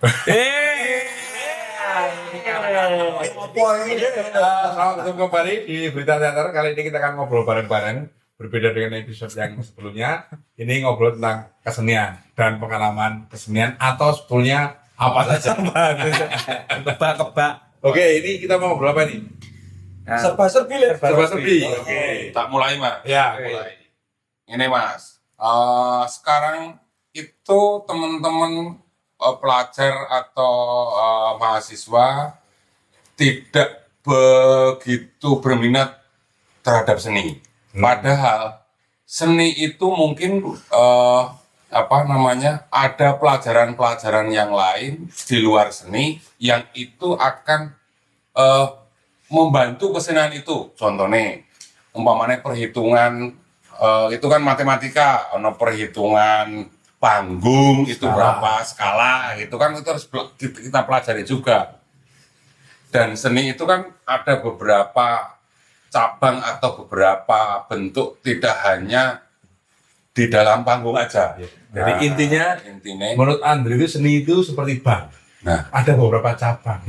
Selamat ketemu kembali di Berita Teater. Kali ini kita akan ngobrol bareng-bareng. Berbeda dengan episode yang sebelumnya. Ini ngobrol tentang kesenian dan pengalaman kesenian atau sebetulnya apa saja. Kebak-kebak. Oke, ini kita mau ngobrol apa nih? Serba-serbi. Oke. Tak mulai, Mas. Ya, Mulai. Ini, Mas. Sekarang itu teman-teman pelajar atau mahasiswa tidak begitu berminat terhadap seni. Padahal seni itu mungkin ada pelajaran-pelajaran yang lain di luar seni yang itu akan membantu kesenian itu. Contohnya, umpamanya perhitungan itu kan matematika, ono perhitungan panggung itu berapa skala, itu kan itu harus kita pelajari juga. Dan seni itu kan ada beberapa cabang atau beberapa bentuk, tidak hanya di dalam panggung aja. Jadi intinya, menurut Andre itu seni itu seperti bank. Nah, Ada beberapa cabang.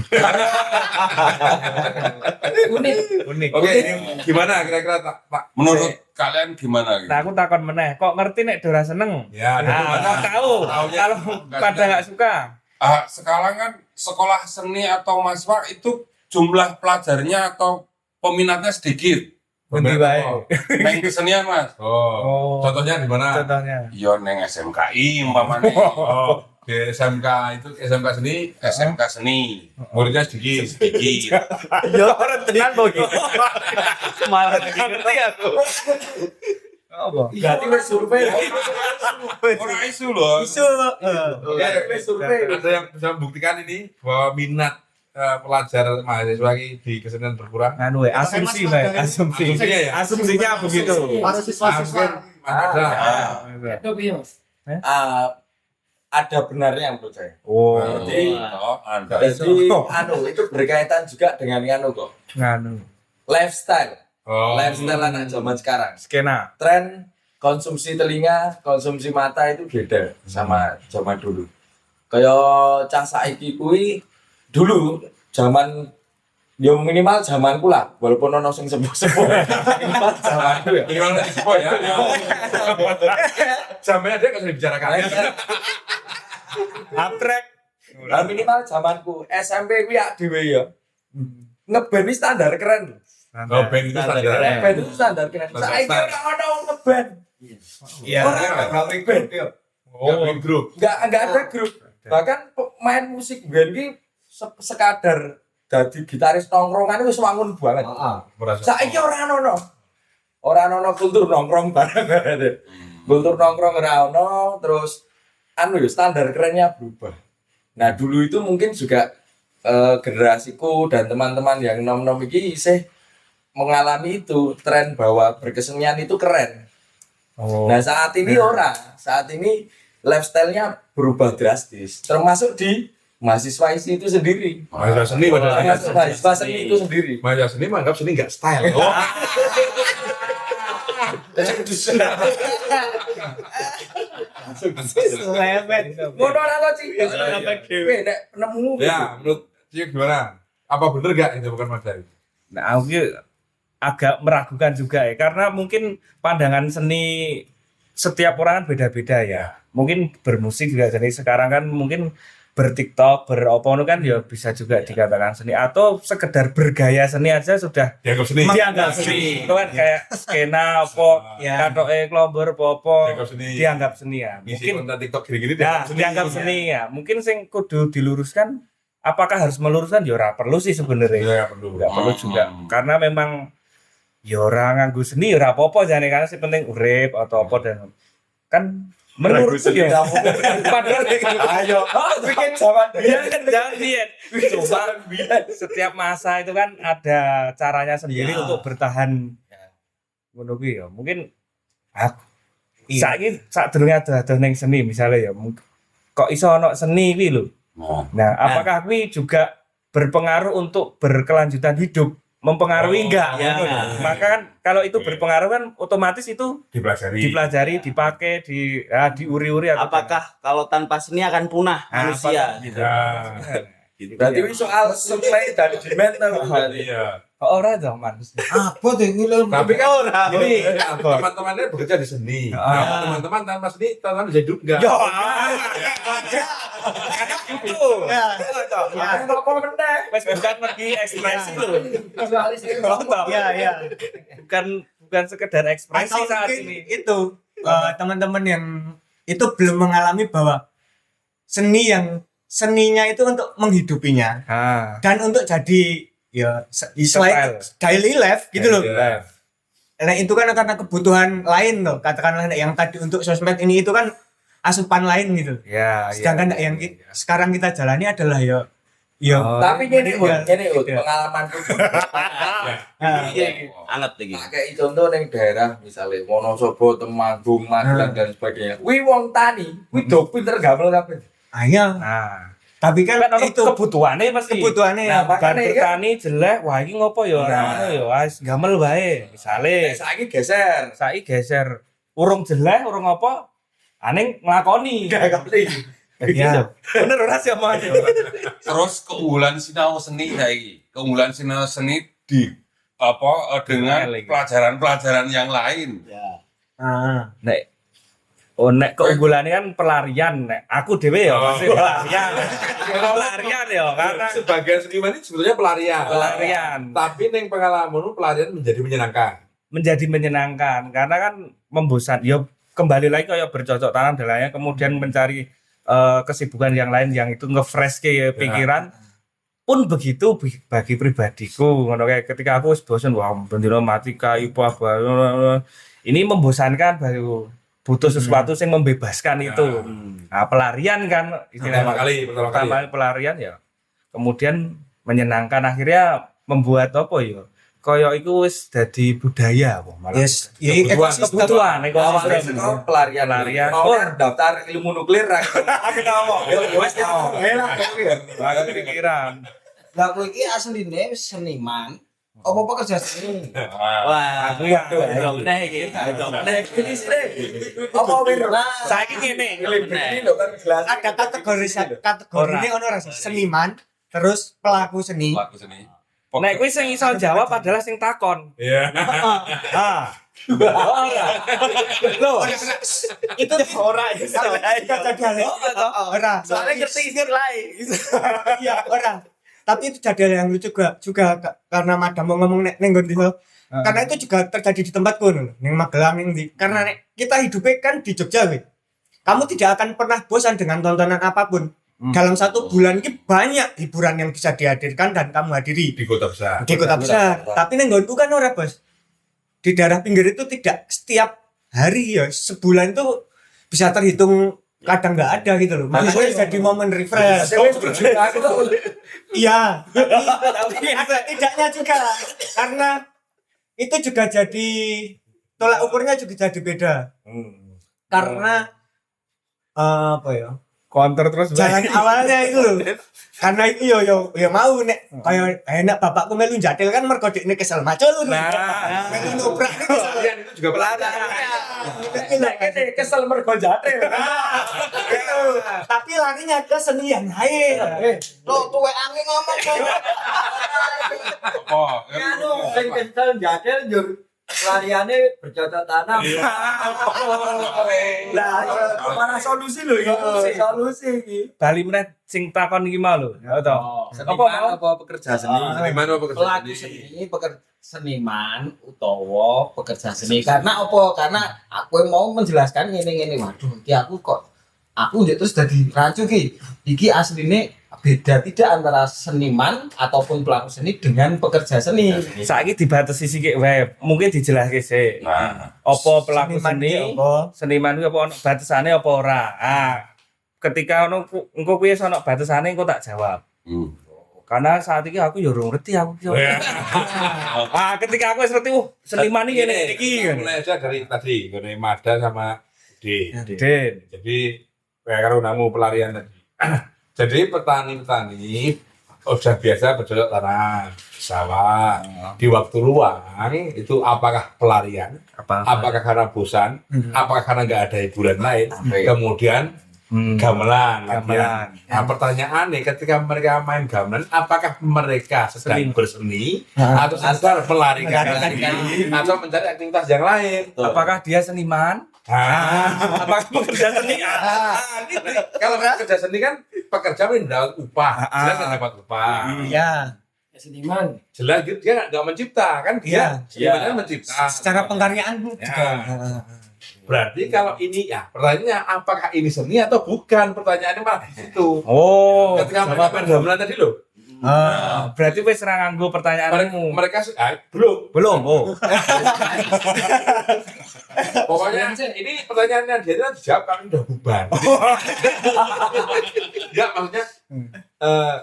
Unik. Oke, ini gimana kira-kira Pak? menurut kalian gimana gitu? Nah, aku takon meneh, kok ngerti nek Dora seneng? Ya, Nah, tahu. Taunya Kalau pada nggak suka. Sekarang kan sekolah seni atau mahasiswa itu jumlah pelajarnya atau peminatnya sedikit. Ngendi wae. Main kesenian, Mas. Oh, contohnya di mana? Contohnya. Yo neng SMKI umpamanya. Oh, di SMK itu SMK seni, SMK seni muridnya sedikit. sedikit. Yo, tenan bogi. Malah ngerti aku. Apa? Berarti wis survei. Orang isu loh. Isu. Wis survei. Ada yang bisa membuktikan ini bahwa minat pelajar mahasiswa ini di kesenian berkurang. Anu asumsi, Mas. Asumsi. Asumsinya ya? Asumsinya begitu. Mahasiswa-siswa. Ada. Ada benarnya menurut saya. Oh. Jadi, Anda. Jadi itu berkaitan juga dengan kok. Nganu. Lifestyle. Oh. Lifestyle anak zaman sekarang. Skena. Tren konsumsi telinga, konsumsi mata itu beda sama zaman dulu. Kayak cah saiki kuwi dulu zaman yo minimal zamanku lah, walaupun ono sing sepuh-sepuh. Minimal zamanku ya. Ini kalau disebut ya. Sampai ada nggak usah dibicarakan. Abstrak. Nah, minimal zamanku SMP kuwi ya dhewe ya. Ngeband iki standar keren. Oh, band itu standar. Ngeband itu standar keren. Saiki ora ono ngeband. Iya. Band. Oh, grup. Enggak ada grup. Bahkan pemain musik band iki sekadar dadi gitaris nongkrongan itu wis wangun banget. Merasa. Saiki ora ono. Ora ono kultur nongkrong bareng. Kultur nongkrong ora ono, terus standar kerennya berubah. Nah, dulu itu mungkin juga generasiku dan teman-teman yang nom-nom iki isih mengalami itu tren bahwa berkesenian itu keren. Oh. Nah, saat ini saat ini lifestyle-nya berubah drastis, termasuk di mahasiswa itu sendiri. Mahasiswa seni pada Mahasiswa seni itu sendiri. mahasiswa seni menganggap seni nggak style. Oh. Ngono ora kok, Ci. Kowe nek penemu. Ya, menurut Cio gimana? Apa bener nggak itu bukan materi? Nah, aku agak meragukan juga ya, karena mungkin pandangan seni setiap orang kan beda-beda ya. Mungkin bermusik juga, jadi sekarang kan mungkin bertiktok, beropo kan ya bisa juga dikatakan seni, atau sekedar bergaya seni aja sudah Dianggap seni. dianggap seni. Itu kan kayak skena apa, katoke klombor apa dianggap seni ya. Ngisi Mungkin konten TikTok gini-gini dianggap seni ya. Mungkin sing kudu diluruskan, apakah harus meluruskan ya ora perlu sih sebenarnya. Ya, perlu. Enggak perlu juga. Karena memang ya ora nganggo seni ya ora apa-apa jane, karena sing penting urip atau apa dan kan menurut ya. Padahal Ayo, bikin zaman biar kan jangan biar. Cuma setiap masa itu kan ada caranya sendiri untuk bertahan. Ngono kuwi ya. Mungkin saiki sadurunge ada ning seni misalnya ya. Kok iso ono seni kuwi lho. Nah, apakah kuwi juga berpengaruh untuk berkelanjutan hidup? mempengaruhi enggak? ya. Maka kan kalau itu berpengaruh kan otomatis itu dipelajari, dipakai, diuri-uri atau Apakah kalau tanpa seni akan punah manusia gitu. gitu. Berarti ya. ini soal supply dan demand tuh berarti. Iya. Oh, ora dong, Mas. Apa tuh ini lho? Tapi kan Ini teman-temannya bekerja di seni. Ah. Teman-teman tanpa seni, teman-teman bisa hidup enggak? Yo. Itu. Ya. Apa meneh? Wes bukan pergi ekspresi lho. Ya. Bukan sekedar ekspresi Atau saat mungkin ini. itu teman-teman yang itu belum mengalami bahwa seninya itu untuk menghidupinya dan untuk jadi ya selain daily life gitu loh. Nah itu kan karena kebutuhan lain loh, katakanlah yang tadi untuk sosmed ini itu kan asupan lain gitu. Ya, Sedangkan yang sekarang kita jalani adalah ya Tapi ini Iya. pengalamanku. Anget iki. Kayak contoh ning daerah misalnya Wonosobo, Temanggung, Magelang dan sebagainya. Wi wong tani, wi do pinter gamel kabeh. hanya Nah, tapi kan kan ono itu kebutuhannya pasti. kebutuhannya Nah, Bar makanya kan bertani jelek, wah iki ngopo ya? Nah. Ngono ya, wis gamel wae. Misale saiki geser. saiki geser urung jelek, urung apa? Aning nglakoni. Kali. ya Bener ora sih omongan. Terus keunggulan sinau seni saiki. Keunggulan sinau seni di dengan Eling. pelajaran-pelajaran yang lain. Ya. Nek keunggulannya kan pelarian nek. Aku dhewe ya masih pelarian. Pelarian ya karena Sebagian seniman ini sebetulnya pelarian. pelarian Tapi neng pengalamanmu pelarian menjadi menyenangkan. menjadi menyenangkan karena kan membosan. Ya kembali lagi kayak bercocok tanam dan lainnya kemudian mencari kesibukan yang lain yang itu nge-fresh ke pikiran. Pun begitu bagi pribadiku ngono kayak ketika aku wis bosen wah bendino matika ipo apa ini membosankan baru butuh sesuatu yang membebaskan itu. Nah, pelarian kan Pertama kali. pertama kali pelarian ya. Kemudian menyenangkan akhirnya membuat apa ya? Kaya iku wis dadi budaya apa malah. yes ya Kebutuhan Awalnya ekosistem. sekolah pelarian. Pelarian. Mau kan daftar ilmu nuklir ra. Aku tahu. Wes Banget pikiran. lah kowe iki asline seniman apa pekerja seni Wah, Aku ya. meneh iki. Ini sih. Apa wir? Saiki ngene. Ini lho kan jelas. ada kategorine ono ora sih? Seniman terus pelaku seni Pelaku seni. Nek kuwi sing iso jawab adalah sing takon. Iya. Ah. Ora. Loh, itu ora iso. kita jadi ora Soalnya ngerti istilah. iya ora tapi itu jadi hal yang lucu juga karena madam mau ngomong neng nggon desa. Karena itu juga terjadi di tempatku nih neng Magelang ning karena kita hidupnya kan di Jogja we. Kamu tidak akan pernah bosan dengan tontonan apapun. Dalam satu bulan ini banyak hiburan yang bisa dihadirkan dan kamu hadiri Di kota besar. di kota besar. Tapi neng nggonku kan ora bos. Di daerah pinggir itu tidak setiap hari ya sebulan itu bisa terhitung kadang nggak ada gitu loh. Makanya jadi momen refresh. Iya, tapi ada tidaknya juga karena itu juga jadi tolak ukurnya juga jadi beda. Karena apa ya? Counter terus Jalan awalnya itu loh. Karena itu yo mau nek kayak enak bapakku melu jatil kan mergo dekne kesel macul. Nah, melu noprak nek kesel. Pelarian itu juga pelarian. Nek kene kesel mergo jatil. Gitu. Tapi larinya ke senian. Hai. Lo tuwe angin ngomong kok. Oh, Sing kesel jatil njur pelariane bercocok tanam. Lah, mana solusi lho iki? Solusi iki. Bali meneh sing takon iki mau lho. Ya to. Seniman apa pekerja seni? Seniman apa pekerja Pelaku seni? seni, seniman utawa pekerja seni. Karena apa? Karena aku mau menjelaskan ngene-ngene. Waduh, iki aku njek terus dadi rancu ki. Iki asline beda tidak antara seniman ataupun pelaku seni dengan pekerja seni. Saiki dibatasi sithik wae. Mungkin dijelaske sik. Nah, Apa pelaku Seniman seni? iki apa? Seniman kuwi apa ono batasane apa ora? Ketika ono engko kuwi ono batasane engko tak jawab. Karena saat ini aku ya ora ngerti aku. Ketika aku wis ngerti, seniman iki ngene iki. Mulai aja dari tadi, dari Mada sama D. Den. Jadi kayak karo namu pelarian tadi. Jadi petani-petani udah biasa bercocok tanam. pesawat. Di waktu luang itu apakah pelarian, apakah karena bosan, apakah karena nggak ada hiburan lain, kemudian gamelan. Nah, pertanyaan nih, ketika mereka main gamelan, apakah mereka sedang berseni atau sedang melarikan diri atau mencari aktivitas yang lain? Apakah dia seniman? Apakah pekerja seni? Kalau kerja seni kan pekerja mendapat upah, jelas nggak dapat upah. Iya. Seniman. Jelas gitu, dia nggak mencipta kan, dia sebenarnya mencipta. Secara pengkaryaan juga. Berarti kalau ini ya pertanyaannya apakah ini seni atau bukan, pertanyaannya malah di situ. Oh, Ketika mereka main gamelan tadi loh, berarti wis ora nganggo pertanyaanmu. mereka belum. Oh. Pokoknya ini pertanyaannya dia itu dijawab kalau udah bubar. Ya maksudnya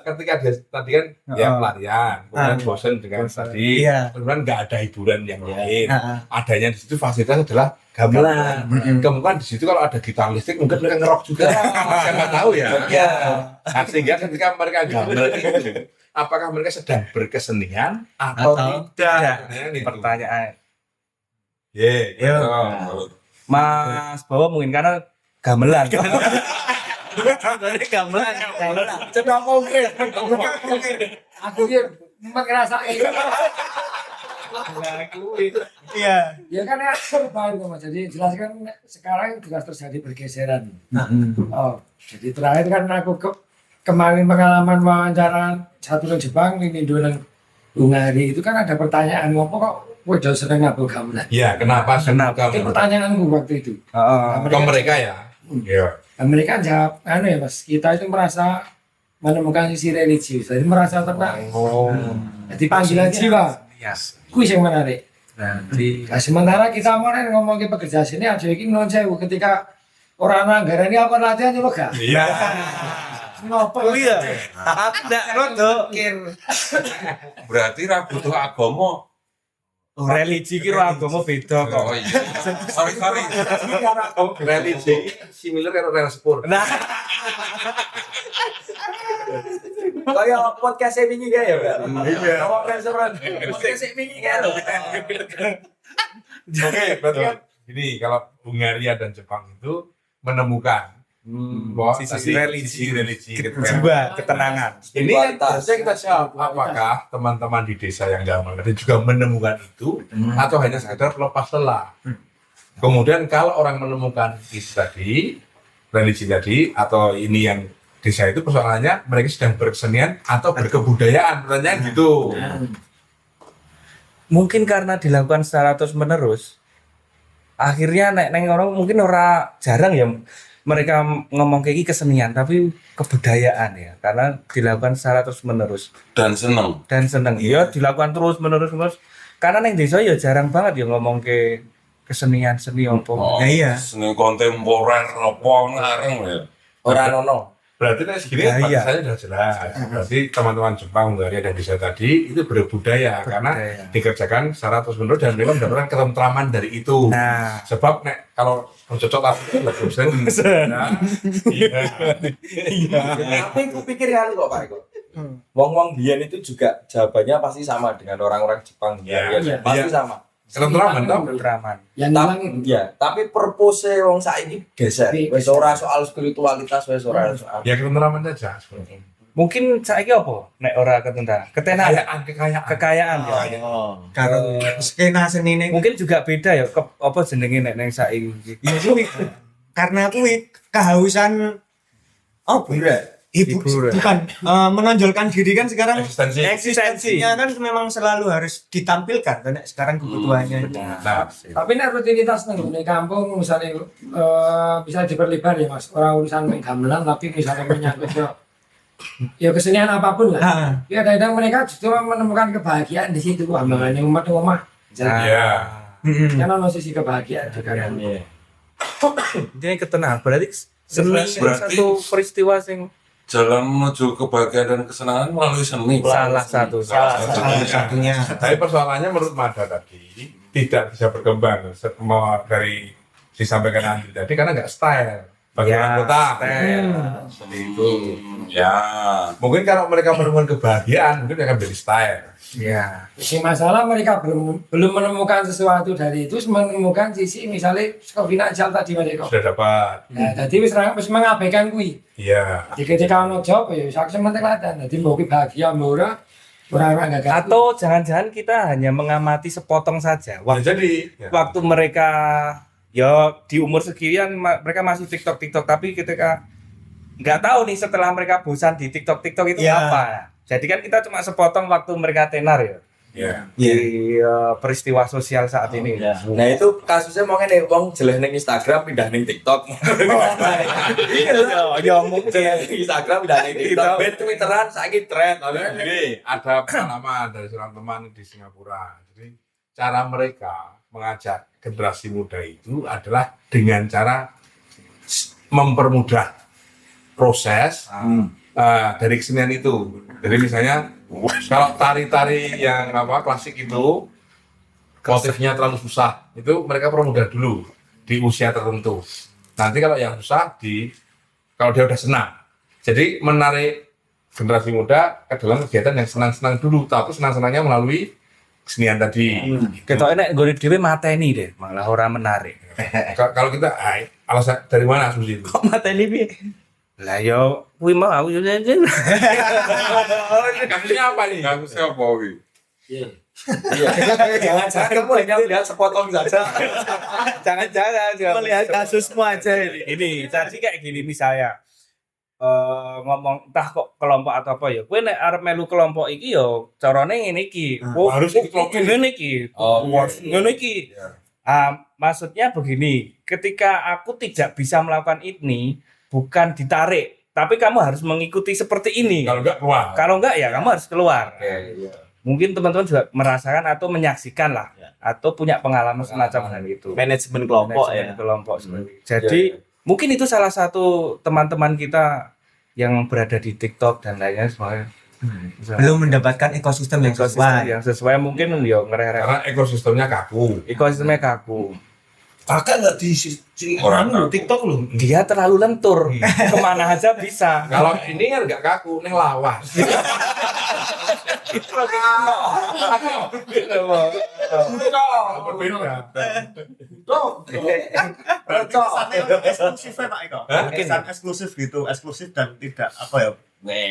ketika dia tadi kan dia pelarian, kemudian bosan dengan tadi, Iya. kemudian nggak ada hiburan yang lain. Adanya di situ fasilitas adalah gamelan. Kemudian di situ kalau ada gitar listrik mungkin mereka ngerok juga. Saya nggak tahu ya. Nah, sehingga ketika mereka gamelan itu, apakah mereka sedang berkesenian atau tidak? Nah, itu. Pertanyaan. Iya. Mas Bawa mungkin karena gamelan. Dari gamelan. Coba konkret. Aku ki ngerasa Iya. ya kan ya perubahan kok Mas. Jadi jelas kan sekarang juga terjadi pergeseran. Oh, jadi terakhir kan aku kemarin pengalaman wawancara satu nang Jepang ini dua Hungari itu kan ada pertanyaan ngopo kok kowe do seneng ngabul gamelan. Iya, kenapa? Itu pertanyaanku waktu itu. Ke mereka ya. Iya. Mereka jawab, ya Mas, kita itu merasa menemukan sisi religius, jadi merasa tenang. Jadi panggilan jiwa, kuis yang menarik. Nah, sementara kita kemarin ngomong ke pekerja sini, aja ini non sewu ketika orang anggaran ini apa latihan coba gak? Iya. Ngopo Iya. Aku ndak rodo. Berarti ra butuh agama. Religi ki ora agama beda kok. Oh iya. Sorry. Religi similar karo transport. Nah, Kayak podcast wingi kae ya, Pak. Iya. Ngomong restoran. Podcast wingi kae lho. Oke, berarti kan ini kalau Hungaria dan Jepang itu menemukan bahwa sisi religi, gitu kan. jiwa, ketenangan. Ini kan harusnya kita jawab, apakah teman-teman di desa yang gamelan tadi juga menemukan itu atau hanya sekedar pelepas lelah. Kemudian kalau orang menemukan itu tadi, religi tadi atau ini yang desa itu persoalannya mereka sedang berkesenian atau berkebudayaan, pertanyaan gitu. Mungkin karena dilakukan secara terus menerus, akhirnya neng orang mungkin jarang ya mereka ngomong kayak kesenian tapi kebudayaan ya, karena dilakukan secara terus menerus Dan seneng. Iya dilakukan terus menerus karena neng desa ya jarang banget ya ngomong ke kesenian seni apa. Oh, iya. Seni kontemporer apa ngareng ya. Ora ono. Berarti dari segini Budaya. saya sudah jelas. Berarti teman-teman Jepang, Hungaria dan desa tadi itu berbudaya karena dikerjakan secara terus menerus dan mereka mendapatkan ketentraman dari itu. Nah, Sebab nek kalau bercocok langsung nggak bosan. Tapi aku pikir kan kok Pak Eko. Wong-wong biyen itu juga jawabannya pasti sama dengan orang-orang Jepang. Iya. Pasti sama. Ketentraman toh. ketentraman. yang Tapi hilang itu. ya, tapi purpose wong saiki geser. Wis ora soal spiritualitas, wis ora soal. Ya ketentraman saja sebenarnya. Mungkin saiki apa nek ora ketentra? Ketenaran, kekayaan ya. Karo skena senine Mungkin juga beda ya apa jenenge nek neng saiki. ya kuwi karena kuwi kehausan Hiburan. bukan menonjolkan diri kan sekarang Eksistensi. eksistensinya kan memang selalu harus ditampilkan kan sekarang kebutuhannya. Nah, Tapi nek rutinitas nang gone kampung misalnya bisa diperlebar ya Mas. Orang urusan main gamelan tapi misalnya menyangkut ya kesenian apapun lah. Nah, Ya kadang mereka justru menemukan kebahagiaan di situ. Wah, makanya umat rumah. ya. Karena ono sisi kebahagiaan juga kan. Ini ketenangan berarti seni Berarti- satu peristiwa sing Jalan menuju kebahagiaan dan kesenangan melalui seni. salah satu. salah satunya. Tapi persoalannya menurut Mada tadi tidak bisa berkembang semua dari disampaikan Andri tadi karena nggak style. bagaimana kota. style. Itu. Ya. Mungkin kalau mereka menemukan kebahagiaan, mungkin akan menjadi style. Ya. Si masalah mereka belum menemukan sesuatu dari itu, menemukan sisi misalnya financial tadi mereka. Sudah dapat. Nah, jadi wis mengabaikan kui. Iya. Jadi ketika ono job ya sak sementing ladan. Jadi mau bahagia mau orang enggak ganti. Atau jangan-jangan kita hanya mengamati sepotong saja. Wah, jadi ya. Waktu mereka ya di umur sekian mereka masih TikTok tapi ketika nggak tahu nih setelah mereka bosan di TikTok itu Ya. apa. Jadi kan kita cuma sepotong waktu mereka tenar ya. Ya. Di peristiwa sosial saat ini. Nah itu kasusnya mau ngene wong jeleh ning Instagram pindah ning TikTok. Ya mungkin Jeleh ning Instagram pindah ning TikTok. Ben Twitteran saiki trend. Jadi ada pengalaman dari seorang teman di Singapura. Jadi cara mereka mengajak generasi muda itu adalah dengan cara mempermudah proses dari kesenian itu. Jadi misalnya kalau tari-tari yang klasik itu motifnya terlalu susah, itu mereka permudah dulu di usia tertentu. Nanti kalau yang susah kalau dia udah senang. Jadi menarik generasi muda ke dalam kegiatan yang senang-senang dulu, tapi senang-senangnya melalui kesenian tadi. kita enak gue dewe mateni deh, malah orang menarik. Kalau kita, alasan dari mana asumsi itu? Kok mateni piye? Lah yo kuwi mau aku yo Kasusnya apa nih? Kasusnya apa wi? Jangan-jangan kamu hanya melihat sepotong saja. jangan Melihat kasusmu aja ini. ini jadi kayak gini misalnya ngomong entah kok kelompok atau apa ya kowe nek arep melu kelompok iki yo carane ngene iki harus ikut kelompok ini. ngene iki ngene iki maksudnya begini ketika aku tidak bisa melakukan ini bukan ditarik tapi kamu harus mengikuti seperti ini Kalau enggak keluar. kalau enggak ya kamu harus keluar mungkin teman-teman juga merasakan atau menyaksikan lah atau punya pengalaman semacam hal itu Manajemen kelompok manajemen ya. kelompok seperti itu. Jadi mungkin itu salah satu teman-teman kita yang berada di TikTok dan lainnya semuanya Belum mendapatkan ekosistem yang sesuai. yang sesuai mungkin yo ngerere Karena ekosistemnya kaku. ekosistemnya kaku. Kakak enggak di TikTok lu. Dia terlalu lentur. Kemana aja bisa. Kalau ini kan enggak kaku, ini lawas. Berbeda. Kesannya eksklusifnya Pak Eko. Kesan eksklusif gitu, eksklusif dan tidak apa ya?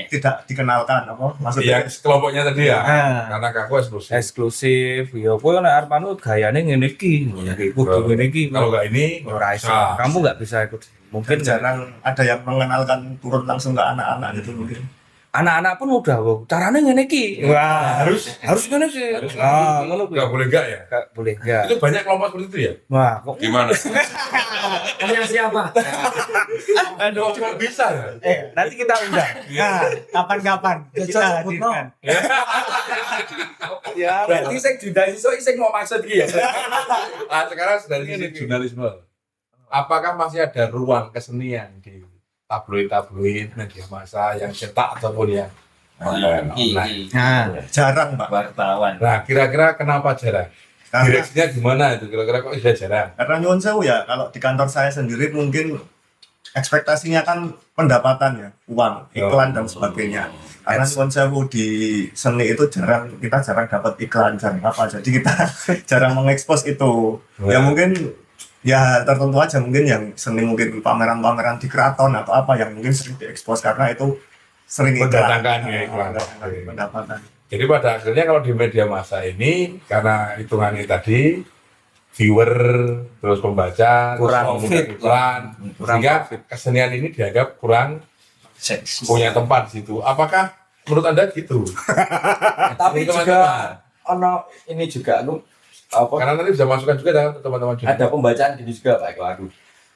Tidak dikenalkan apa maksudnya? Yang kelompoknya tadi ya. Ah. Karena kaku eksklusif. Eksklusif. Yo kowe nek arep manut gayane ngene iki. Kudu ngene iki. Kalau enggak ini, ora iso. Kamu enggak bisa ikut. Mungkin Jarang ada yang mengenalkan turun langsung ke anak-anak gitu mungkin. anak-anak pun udah carane ngene iki. Wah, harus ngene sih. Ah, ngono kuwi. enggak boleh enggak ya? Enggak boleh enggak. Itu banyak kelompok seperti itu ya? Wah, kok Gimana? Kalian siapa? Aduh, cuma bisa ya? nanti kita undang. Nah, kapan-kapan kita hadirkan. Ya, Berarti sing diundang iso sing mau maksud iki ya. Nah, sekarang dari sisi jurnalisme, apakah masih ada ruang kesenian di tabloid-tabloid media massa yang cetak ataupun yang online? Nah, jarang Pak. Wartawan. Nah, kira-kira kenapa jarang? Karena, Direksinya gimana itu? Kira-kira kok bisa jarang? karena nyuwun sewu ya, kalau di kantor saya sendiri mungkin ekspektasinya kan pendapatan ya, uang, iklan dan sebagainya. Karena nyuwun sewu di seni itu kita jarang dapat iklan, jarang apa. Jadi kita jarang mengekspos itu. Ya mungkin ya tertentu aja mungkin yang seni mungkin pameran-pameran di keraton atau apa yang mungkin sering diekspos karena itu sering Mendatangkan ya, iklan. pendapatan. Jadi pada akhirnya kalau di media massa ini, karena hitungannya tadi, viewer, terus pembaca, Kurang terus fit. iklan, sehingga kesenian ini dianggap kurang punya tempat di situ. Apakah menurut Anda gitu? Tapi Teman-teman. juga ono ini juga lu apa Karena nanti bisa masukkan juga teman-teman juga. ada pembacaan gini juga Pak Eko aku.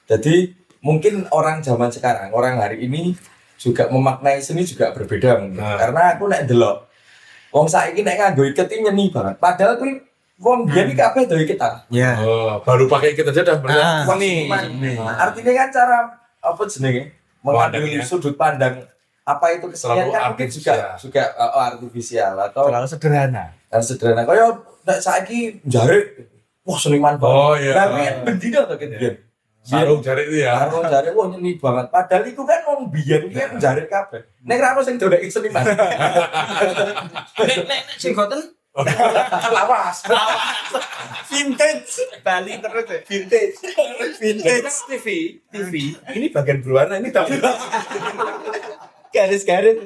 Jadi mungkin orang zaman sekarang, orang hari ini juga memaknai seni juga berbeda mungkin. Nah. Karena aku nek delok wong saiki nek nganggo iket iki nyeni banget. Padahal kuwi wong biyen iki kabeh do iketan. Ya. Oh, baru pakai ikut aja dah benar. Seni. Artinya kan cara apa jenenge? Mengambil Pandangnya. sudut pandang apa itu kesenian Terlalu kan mungkin artifisial. juga artifisial atau terlalu sederhana. sederhana. Kaya nek saiki jarik wah seniman banget. Oh iya. Tapi bendina to kan. Sarung jarik itu ya. Sarung jarik wah nyeni banget. Padahal itu kan wong biyen ki jarik kabeh. Nek ra ono sing doleki seniman. Nek sing goten Lawas. Vintage. Bali terus ya. Vintage. Vintage. TV. Ini bagian berwarna ini tapi Garis-garis.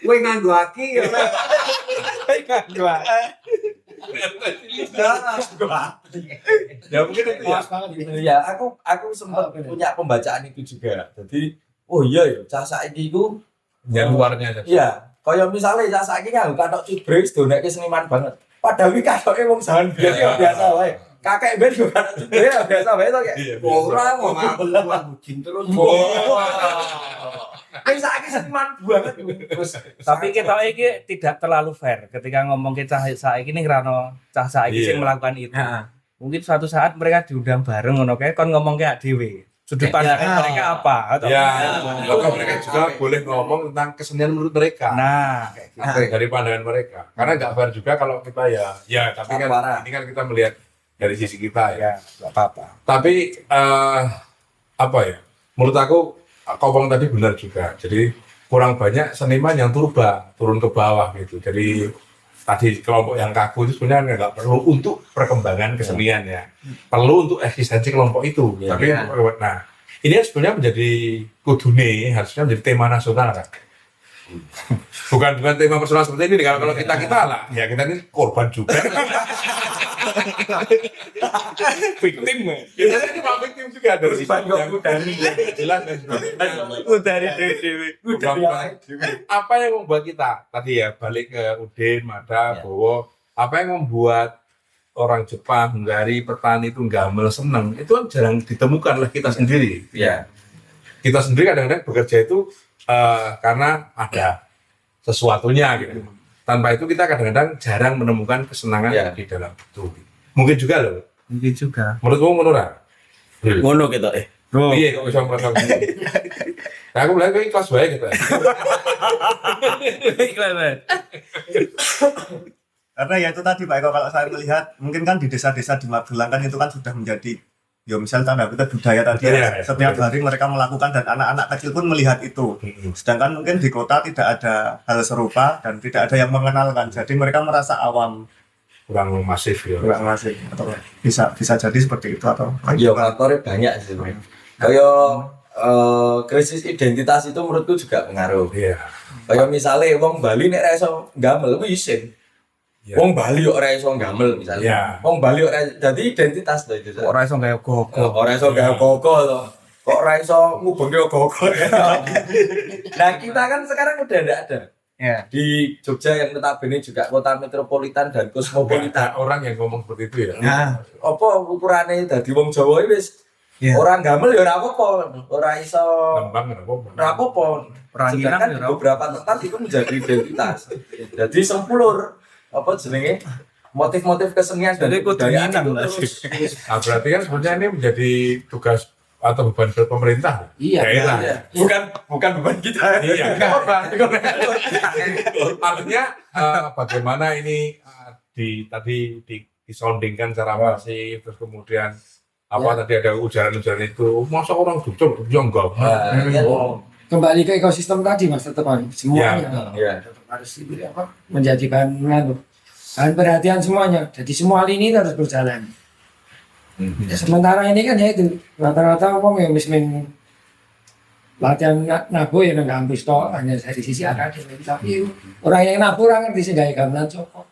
kowe nganggo aki ya. Ya mungkin itu ya. Ya, aku sempat punya pembacaan itu juga. Jadi, oh iya ya, cah saiki iku Ya luarnya aja. iya, kaya misalnya cah saiki nganggo kathok cubrik donekke seniman banget. Padahal iki kathoke wong jalan biasa ya biasa wae. Kakek ben juga kathok cubrik ya biasa wae to, Kek. Ora ngomong jin terus. Wis saiki seniman banget. Terus Tapi kita ini tidak terlalu fair ketika ngomong ke cah saiki ini karena cah saiki Iya. sing melakukan itu. Mungkin suatu saat mereka diundang bareng ngono kae kon ngomong kayak dhewe. Sudut pandang mereka apa? Atau Ya, maka mereka juga boleh ngomong tentang kesenian menurut mereka. Nah, kayak gitu. Dari pandangan mereka. Karena nggak fair juga kalau kita ya tapi kan Parah. ini kan kita melihat dari sisi kita ya. Ya, enggak apa-apa. Tapi apa ya? Menurut aku Kopong tadi benar juga. Jadi kurang banyak seniman yang turun ke bawah gitu. Jadi tadi kelompok yang kaku itu sebenarnya nggak perlu untuk perkembangan kesenian ya. Perlu untuk eksistensi kelompok itu. Ya, Tapi nah ini sebenarnya menjadi kudune harusnya menjadi tema nasional kan. Bukan tema personal seperti ini. Kalau kita lah, ya kita ini korban juga. Victim. Kita ini cuma victim juga dari sisi yang jelas dan Dari dewe. apa yang membuat kita tadi ya balik ke Udin, Mada, Bowo, apa yang membuat orang Jepang, Hunggari, petani itu gamel seneng itu kan jarang ditemukan oleh kita sendiri. ya, Kita sendiri kadang-kadang bekerja itu karena ada sesuatunya gitu. Tanpa itu kita kadang-kadang jarang menemukan kesenangan Ya. di dalam itu. Mungkin juga loh. Mungkin juga. Menurutmu menurut? Ngono gitu Oh, Iya, kok bisa merasa gitu. Nah, aku bilang kayak kelas baik gitu. Karena ya itu tadi Pak Eko, kalau saya melihat mungkin kan di desa-desa di Magelang kan itu kan sudah menjadi ya misal tanda kutip budaya tadi Iya, ya. iya. Setiap hari mereka melakukan dan anak-anak kecil pun melihat itu. Sedangkan mungkin di kota tidak ada hal serupa dan tidak ada yang mengenalkan. Jadi mereka merasa awam, Kurang masif ya. kurang masif atau bisa jadi seperti itu atau ya faktornya banyak sih. Kayak krisis identitas itu menurutku juga pengaruh. Iya. Kayak misalnya wong Bali nek ra iso gamel kuwi isin. Iya. Wong Bali kok ora iso gamel misalnya. Iya. Wong Bali ora jadi identitas to itu. ora iso gawe gogo. Ora iso gawe koko to. Kok ora iso ngubengke koko. Nah, kita kan sekarang udah enggak ada. Ya. Di Jogja yang notabene juga kota metropolitan dan kosmopolitan. Ada orang yang ngomong seperti itu ya. Nah, Apa ukurane dadi wong Jawa iki wis Iya. orang gamel ya ora apa-apa. Ora iso Lembang nggak apa-apa. ora apa-apa. Peranginan Sedangkan ya di ora beberapa tempat itu menjadi identitas. Jadi sempulur apa jenenge motif-motif kesenian dan Jadi kudu kebudayaan nginang itu lah. terus. Nah, berarti kan sebenarnya ini menjadi tugas atau beban berat pemerintah. Iya, Daerah. Iya. Bukan beban kita. Iya. Apa? Artinya bagaimana ini tadi disondingkan secara masif, terus kemudian tadi ada ujaran-ujaran itu, masa orang Jogja ya enggak. Nah, iya. Kembali ke ekosistem tadi mas, tetap semuanya Iya. tetap harus menjadi bahan perhatian semuanya. Jadi semua lini itu harus berjalan. Ya, sementara ini kan ya itu rata-rata orang yang mismin latihan nabu ya nggak ambis toh hanya dari sisi akademik, tapi orang yang nabu orang ngerti sih gaya gamelan cokok.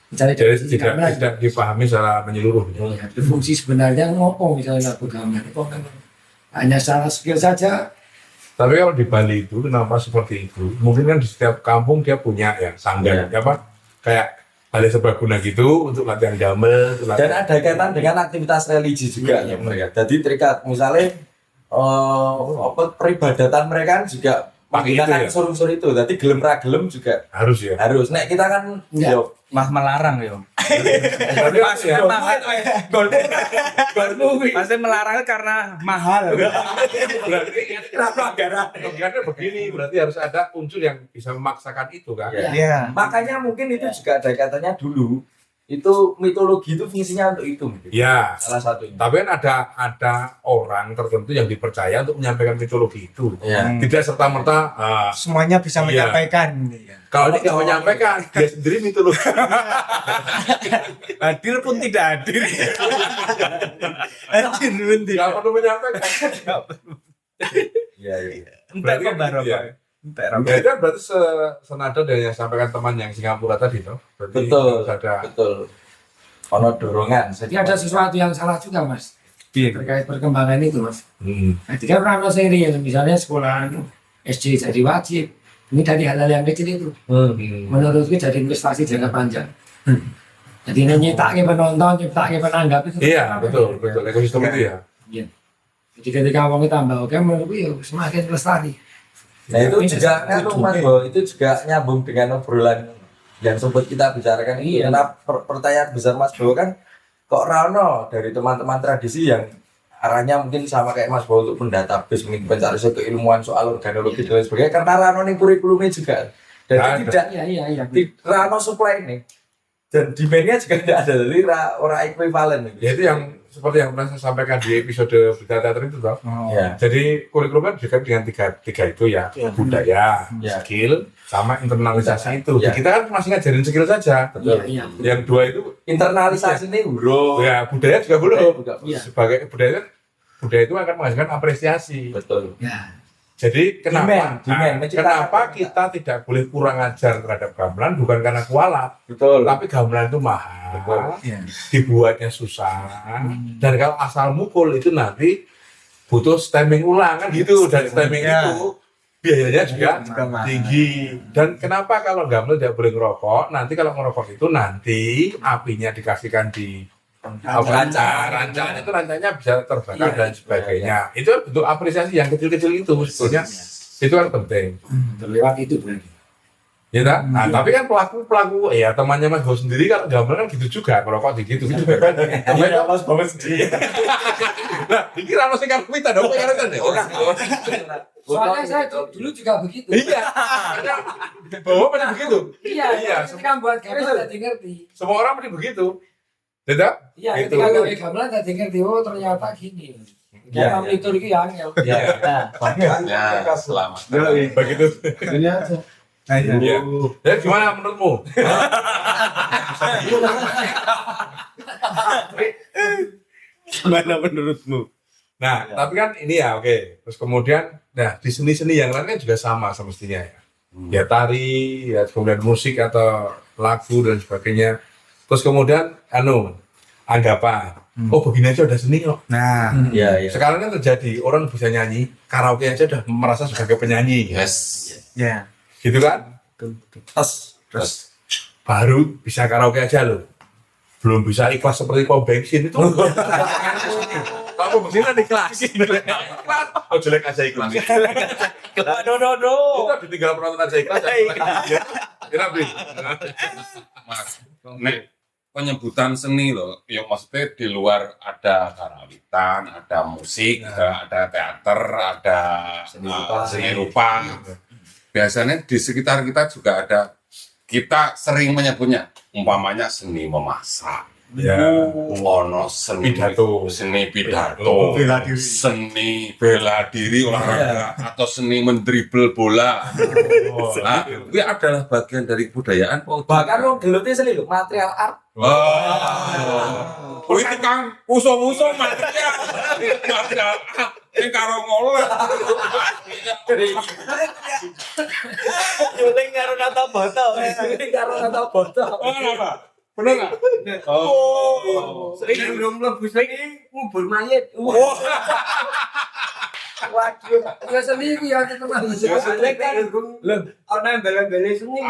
Misalnya dari Jadi sisi gamelan, tidak dipahami secara menyeluruh. itu fungsi sebenarnya ngopo misalnya nabu gamelan itu kan hanya secara skill saja. Tapi kalau di Bali itu kenapa seperti itu? Mungkin kan di setiap kampung dia punya ya sanggar, kayak balai serbaguna gitu untuk latihan gamel. untuk Dan latihan- ada kaitan dengan aktivitas religi juga ya mereka. Jadi terikat misalnya peribadatan mereka kan juga Pakai itu menggunakan ya? unsur-unsur itu. Jadi gelem ra gelem juga harus ya. harus. Nek kita kan Ya. yo mah melarang yo. Pas ya. Pasti melarang karena mahal. Karena begini, berarti harus ada unsur yang bisa memaksakan itu kan. Ya. Iya. Makanya mungkin itu juga ada katanya dulu Itu mitologi itu fungsinya untuk itu. Ya, Salah satunya. tapi kan ada orang tertentu yang dipercaya untuk menyampaikan mitologi itu. Ya. Tidak serta-merta Semuanya bisa Iya. menyampaikan. kalau dia nggak menyampaikan, dia sendiri mitologi. Hadir pun tidak hadir. Anjir, bener. Nggak perlu menyampaikan. Iya, iya. Entek Berarti kok baru gitu ya. apa? Entek Ram. Ya itu kan berarti senada dengan yang disampaikan teman yang Singapura tadi toh. Berarti Betul. harus ada. Betul. Ono dorongan. Jadi ada sesuatu yang salah juga mas terkait perkembangan itu mas. Hmm. Jadi kan rano seri misalnya sekolah SD jadi wajib. Ini dari hal-hal yang kecil itu. Menurutku jadi investasi jangka panjang. Jadi nyiptakin penonton, nyiptakin penanggap itu. Iya, betul, betul. Ekosistem itu ya. Iya. Jadi ketika uangnya tambah oke, menurutku ya semakin lestari. Nah itu Tapi juga saya kan setuju. Mas Bo, itu juga nyambung dengan obrolan yang sempat kita bicarakan itu. Iya. Karena pertanyaan besar Mas Bo kan kok Rano dari teman-teman tradisi yang arahnya mungkin sama kayak Mas Bo untuk mendatabase, mungkin mencari keilmuan soal organologi dan lain sebagainya. Karena Rano ini kurikulumnya juga dan Nggak itu tidak Iya. Rano supply ini dan demandnya juga tidak ada, jadi orang ekuivalen. Ya itu yang seperti yang pernah saya sampaikan di episode berita teater itu toh. Ya. Jadi kurikulum kan juga dengan tiga itu ya, Iya. budaya, Ya. skill, sama internalisasi itu. Ya. Kita kan masih ngajarin skill saja. Betul. Iya. Yang dua itu Internalisasi ini bro. ya budaya juga belum. Juga. Iya. Sebagai budaya itu akan menghasilkan apresiasi. Betul. Ya. Jadi kenapa? Demand, menciptakan kenapa kita tidak boleh kurang ajar terhadap gamelan? Bukan karena kualat, Betul. tapi gamelan itu mahal, Betul. dibuatnya susah, dan kalau asal mukul itu nanti butuh stemming ulang kan gitu, dan stemming itu biayanya juga tinggi. Dan kenapa kalau gamelan tidak boleh ngerokok? Nanti kalau ngerokok itu nanti apinya dikasihkan di rancang itu rancangnya bisa terbakar dan sebagainya. Itu bentuk apresiasi yang kecil-kecil itu sebetulnya itu kan penting. Terlewat itu berarti. Ya tak? Nah, tapi kan pelaku ya temannya Mas Bo sendiri kalau gamelan kan gitu juga, ngerokok gitu kan. Temannya Mas Bo sendiri. Nah, dikira ono sing karo kita dong, karo kan ya. Ora. Soalnya saya dulu juga begitu. Iya. Bawa pasti begitu. Iya. Ketika buat gamelan tadi ngerti. Semua orang pasti begitu. Tidak? Iya, Gitu. ketika gawe gamelan tadi ngerti. Oh ternyata gini. Iya, Kita monitor itu yang Ya. Ya, selamat. Begitu. Ini aja. Iya. Ya gimana menurutmu? Gimana menurutmu? Nah, tapi kan ini ya oke. Terus kemudian, nah di seni-seni yang lain kan juga sama semestinya ya. Ya tari, ya kemudian musik atau lagu dan sebagainya. Terus kemudian, anggapan, oh begini aja udah seni kok. Nah, Iya, iya. Sekarang kan terjadi orang bisa nyanyi, karaoke aja udah merasa sebagai penyanyi, Yes. ya. gitu kan? Terus baru bisa karaoke aja loh. Belum bisa ikhlas seperti pom bensin itu. Kalau pom bensin kan ikhlas. Ikhlas. Oh jelek aja ikhlas. No. Kita ditinggal penonton aja ikhlas. Kira Bri. Mas, nek penyebutan seni loh, yang maksudnya di luar ada karawitan, ada musik, ada teater, ada seni rupa. Biasanya di sekitar kita juga ada, kita sering menyebutnya, umpamanya seni memasak. Ya. Ono seni Pidato. seni pidato, Bela diri. seni bela diri olahraga, atau seni mendribel bola. Nah, itu adalah bagian dari kebudayaan. Bahkan lo gelutnya seni lo, material art. Oh, itu kan usung-usung material, material. Ini karo ngoleh. Juling karo kata botol. Ini karo kata botol. Kenapa? Bener nggak? Oh. Sing belum mlebu sing ngubur mayit. Waduh. Ya seni itu ya tetap harus. Juling kan lho ana embel-embele seni.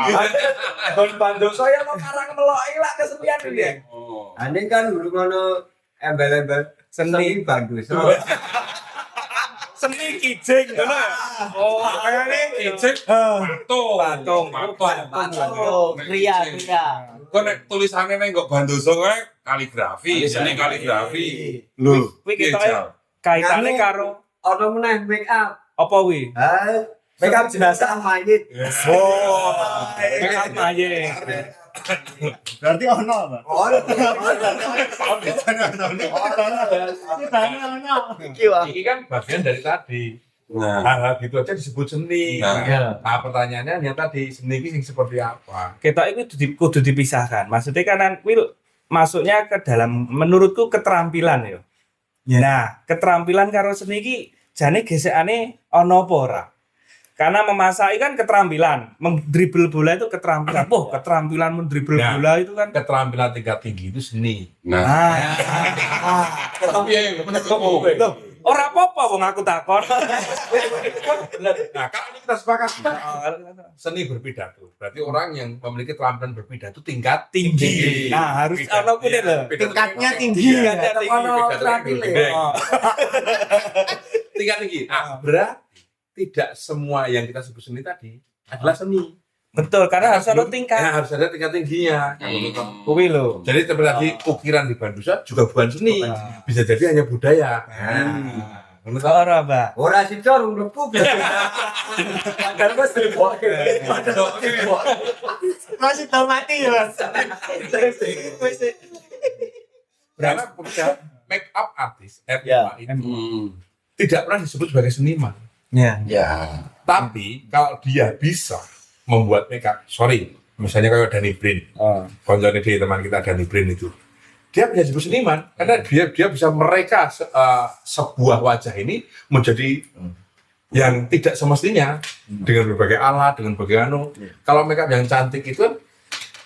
Don Bandoso ya lo karang meloki lah kesenian ini ya. Oh. Ane kan guru ngono embel-embel seni bagus. Seni kijing ngono ya. Oh, kayaknya kijing patung. Kriya. Kok nek tulisannya nek kok Bandoso kae kaligrafi, seni kaligrafi. Lho, kuwi ketoke kaitane karo Ana meneh make up. apa kuwi? Make up jenazah mayit. Oh, make up mayit. Berarti ono apa? Ini kan bagian dari tadi. Nah, Hal-hal gitu aja disebut seni. Nah. Nah, pertanyaannya yang tadi seni ini yang seperti apa? Kita itu kudu dipisahkan. Maksudnya kan kuwi masuknya ke dalam menurutku keterampilan ya. Nah, keterampilan karo seni iki jane gesekane ana apa ora? Karena memasak kan keterampilan, mendribble bola itu keterampilan. Wah, keterampilan mendribble Nah. bola itu kan. Keterampilan tingkat tinggi itu seni. nah. Loh, ora apa-apa wong aku takon. Nah, kalau ini kita sepakat seni berpidato, berarti orang yang memiliki keterampilan berpidato tingkat Tinggi. Nah, harus Pidato- ana kuwi lho. pidato- Tingkatnya pidato- tinggi. pidato- Tingkatnya tinggi. pidato- Ono pidato- terampil. pidato- Oh. tingkat tinggi. Nah, berarti tidak semua yang kita sebut seni tadi adalah seni. Betul, karena harus ada tingkat. Ya, harus ada tingkat tingginya. Kuwi lho. Jadi seperti tadi ukiran di Bandusa juga bukan seni, bisa jadi hanya budaya. Menurut saya, Ora, Mbak. Ora sicor mlebu. Kan wis Masih tau mati ya, Mas. karena pekerjaan make up artist, Ya. itu tidak pernah disebut sebagai seniman. Ya. Ya. Tapi kalau dia bisa membuat make up, sorry, misalnya kayak Danny Brin, Oh. konjolnya di teman kita Danny Brin itu, dia bisa disebut seniman karena dia bisa mereka sebuah wajah ini menjadi yang tidak semestinya dengan berbagai alat, dengan berbagai anu. Kalau make up yang cantik itu kan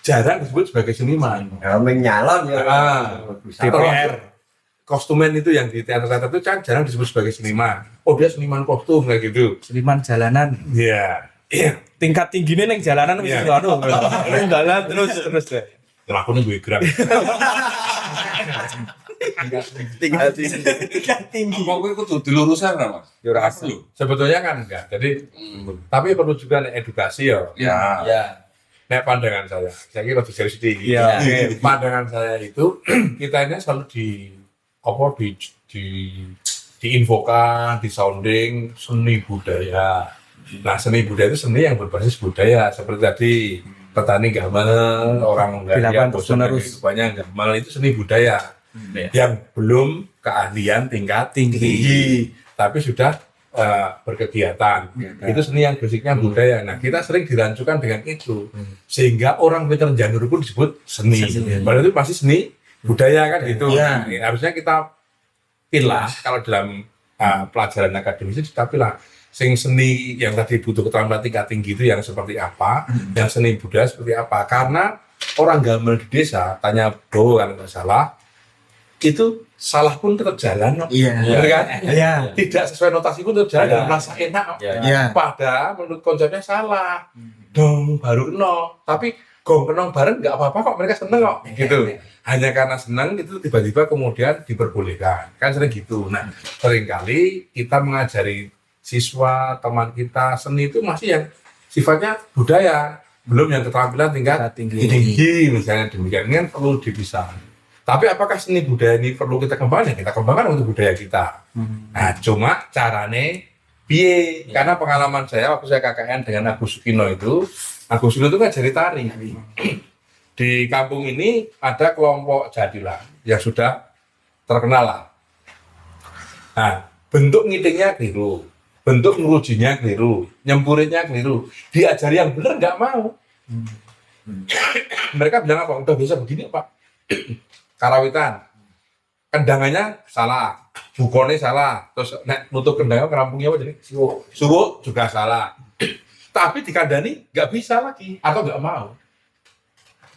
jarang disebut sebagai seniman. nyalon ya. DPR. Kostumen itu yang di teater-teater itu kan jarang disebut sebagai seniman. Oh dia seniman kostum kayak gitu. Seniman jalanan. Iya. Iya. Tingkat tingginya neng jalanan wis Iya. anu. Neng jalan terus deh. Aku gue gerak. Tingkat tinggi. Tingkat tinggi. Apa gue kudu diluruskan lah, Mas? Ya ora Apa lu? Sebetulnya kan enggak. Jadi tapi perlu juga nek edukasi ya. Ya. Ya. Nek pandangan saya kira lebih serius sedikit. Iya. Pandangan saya itu kita ini selalu diinfokan, di sounding seni budaya. Nah seni budaya itu seni yang berbasis budaya seperti tadi petani gamal, orang Dilakukan bosan terus-menerus. banyak gamal itu seni budaya yang belum keahlian tingkat tinggi, tapi sudah berkegiatan. Itu seni yang basicnya budaya. Nah kita sering dirancukan dengan itu sehingga orang pintar janur pun disebut seni. Padahal itu pasti seni budaya kan gitu. Iya. Nah, harusnya kita pilah kalau dalam pelajaran akademis itu kita pilah sing seni yang tadi butuh keterampilan tingkat tinggi itu yang seperti apa, yang seni budaya seperti apa. Karena orang gamal di desa tanya bro kan nggak salah, itu salah pun tetap jalan, kok. Iya. Bener kan? Iya. Tidak sesuai notasi pun tetap jalan, dan merasa enak. Kok. Iya. Padahal menurut konsepnya salah. Dong baru kena, tapi gong kenong bareng nggak apa-apa kok, mereka seneng kok, gitu. Hanya karena seneng itu tiba-tiba kemudian diperbolehkan, kan sering gitu. Nah, seringkali kita mengajari siswa, teman kita, seni itu masih yang sifatnya budaya, belum yang keterampilan tingkat tinggi, misalnya demikian, ini kan perlu dipisah. Tapi apakah seni budaya ini perlu kita kembangkan? Kita kembangkan untuk budaya kita. Nah, cuma carane piye? Karena pengalaman saya waktu saya KKN dengan Agus Sukino itu kan jadi tari. Di kampung ini ada kelompok jadilah yang sudah terkenal lah. Nah, bentuk ngitingnya keliru, bentuk ngerujinya keliru, nyempurinnya keliru. Diajari yang benar nggak mau. Mereka bilang apa? Udah biasa begini Pak. Karawitan, kendangannya salah, bukone salah, terus nek nutup kendangnya kerampungnya apa jadi suwo juga salah. Tapi dikandani nggak bisa lagi atau nggak mau.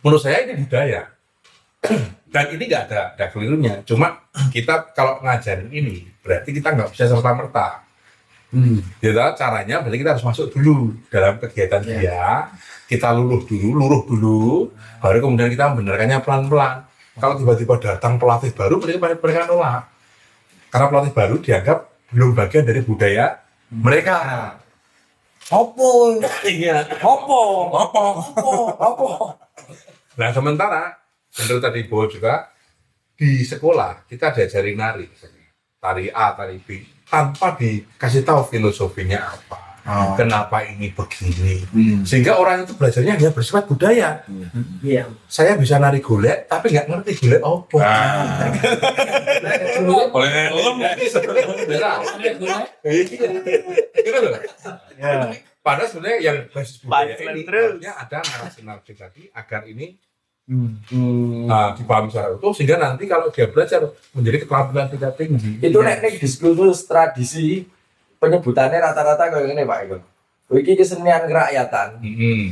Menurut saya ini budaya dan ini nggak ada kelirunya. Cuma kita kalau ngajarin ini berarti kita nggak bisa serta merta. Jadi caranya berarti kita harus masuk dulu dalam kegiatan dia. Kita luruh dulu, baru kemudian kita membenarkannya pelan-pelan. Kalau tiba-tiba datang pelatih baru, mereka nolak. Karena pelatih baru dianggap belum bagian dari budaya mereka. Opo? Iya. Apa? Nah sementara, menurut tadi Bo juga, di sekolah kita diajarin nari. Tari A, tari B. Tanpa dikasih tahu filosofinya apa. Kenapa ini begini? Sehingga orang itu belajarnya hanya bersifat budaya. Iya. Saya bisa nari golek, tapi nggak ngerti golek apa. Boleh Gitu loh. Padahal sebenarnya yang basis budaya ini harusnya ada narasi-narasi tadi agar ini dipahami secara utuh sehingga nanti kalau dia belajar menjadi keterampilan tingkat tinggi. Itu nek diskursus tradisi penyebutannya rata-rata kayak gini Pak Eko. Iki kesenian kerakyatan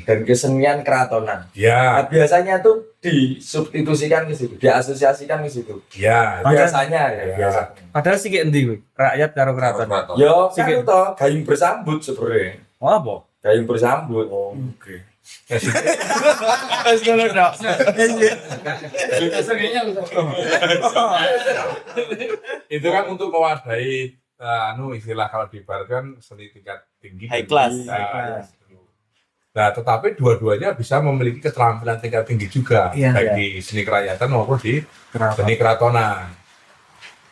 dan kesenian keratonan. Ya, Nah, biasanya tuh disubstitusikan ke situ, diasosiasikan ke situ. ya. Biasanya ya, Ya. biasanya. Padahal sih kayak endi kuwi? Rakyat karo keraton. Yo, kan itu toh gayung bersambut sebenarnya. Oh apa? Gayung bersambut. Oke. Wes ngono tok. Itu kan untuk mewadahi istilah kalau di barat kan seni tingkat tinggi High dan- class. Nah, tetapi dua-duanya bisa memiliki keterampilan tingkat tinggi juga, Iya. baik di seni kerakyatan maupun di seni keratonan.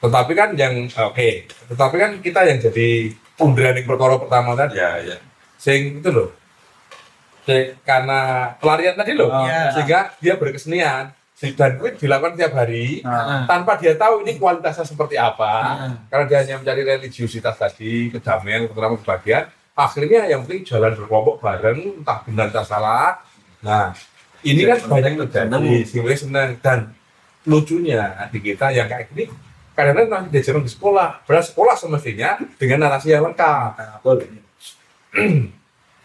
Tetapi kan tetapi kan kita yang jadi pundraning perkara pertama tadi, Ya. sing itu loh. Karena pelarian tadi loh, Iya. sehingga dia berkesenian. Dan itu dilakukan tiap hari tanpa dia tahu ini kualitasnya seperti apa, karena dia hanya mencari religiusitas tadi, kedamaian, ketentraman, kebahagiaan. Akhirnya yang penting jalan berkelompok bareng, entah benar entah salah. Nah, ini kan banyak terjadi, sehingga senang. Dan lucunya di kita yang kayak gini, kadang-kadang nanti diajarin di sekolah, padahal sekolah semestinya dengan narasi yang lengkap.